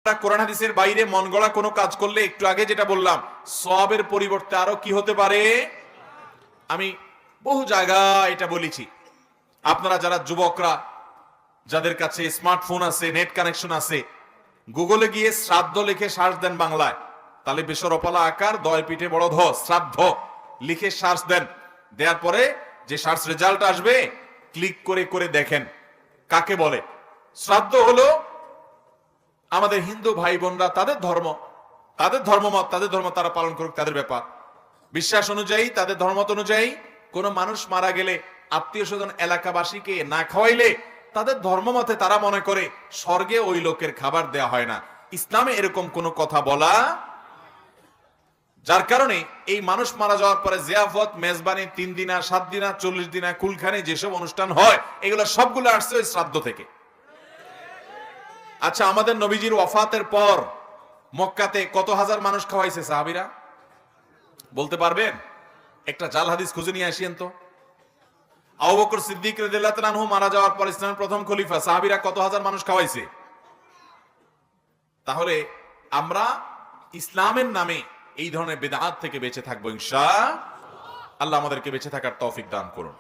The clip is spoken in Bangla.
কোরআন হাদিসের বাইরে মন গড়া কোনো কাজ করলে একটু আগে যেটা বললাম সওয়াবের পরিবর্তে আরো কি হতে পারে। আমি বহু জায়গায় এটা বলেছি, আপনারা যারা যুবকরা যাদের কাছে স্মার্টফোন আছে, নেট কানেকশন আছে, গুগলে গিয়ে শ্রাদ্ধ লিখে সার্চ দেন বাংলায়, তাহলে বেসরপালা আকার দয় পিঠে বড় ধ শ্রাদ্ধ লিখে সার্চ দেন, দেওয়ার পরে যে সার্চ রেজাল্ট আসবে ক্লিক করে করে দেখেন কাকে বলে। শ্রাদ্ধ হলো আমাদের হিন্দু ভাই বোনরা তাদের ধর্ম, তাদের ধর্মমত, তাদের ধর্ম তারা পালন করুক, তাদের ব্যাপার। বিশ্বাস অনুযায়ী, তাদের ধর্মমত অনুযায়ী কোন মানুষ মারা গেলে আত্মীয় স্বজন এলাকাবাসীকে না খাওয়াইলে তাদের ধর্মমতে তারা মনে করে স্বর্গে ওই লোকের খাবার দেয়া হয় না। ইসলামে এরকম কোনো কথা বলা, যার কারণে এই মানুষ মারা যাওয়ার পরে জিয়াফত, মেজবানি, 3 দিনা, 7 দিনা, 40 দিনা, কুলখানি যেসব অনুষ্ঠান হয় এগুলো সবগুলো আসছে ওই শ্রাদ্ধ থেকে। আচ্ছা, আমাদের নবীজির ওয়াফাতের পর মক্কাতে কত হাজার মানুষ খাওয়াইছে সাহাবীরা বলতে পারবেন? একটা জাল হাদিস খুঁজে নিয়ে আসিয়েন তো। আবু বকর সিদ্দিক রাদিয়াল্লাহু তাআলা আনহু মারা যাওয়ার পর ইসলামের প্রথম খলিফা, সাহাবীরা কত হাজার মানুষ খাওয়াইছে? তাহলে আমরা ইসলামের নামে এই ধরনের বিদআত থেকে বেঁচে থাকবো ইনশাআল্লাহ। আল্লাহ আমাদেরকে বেঁচে থাকার তৌফিক দান করুন।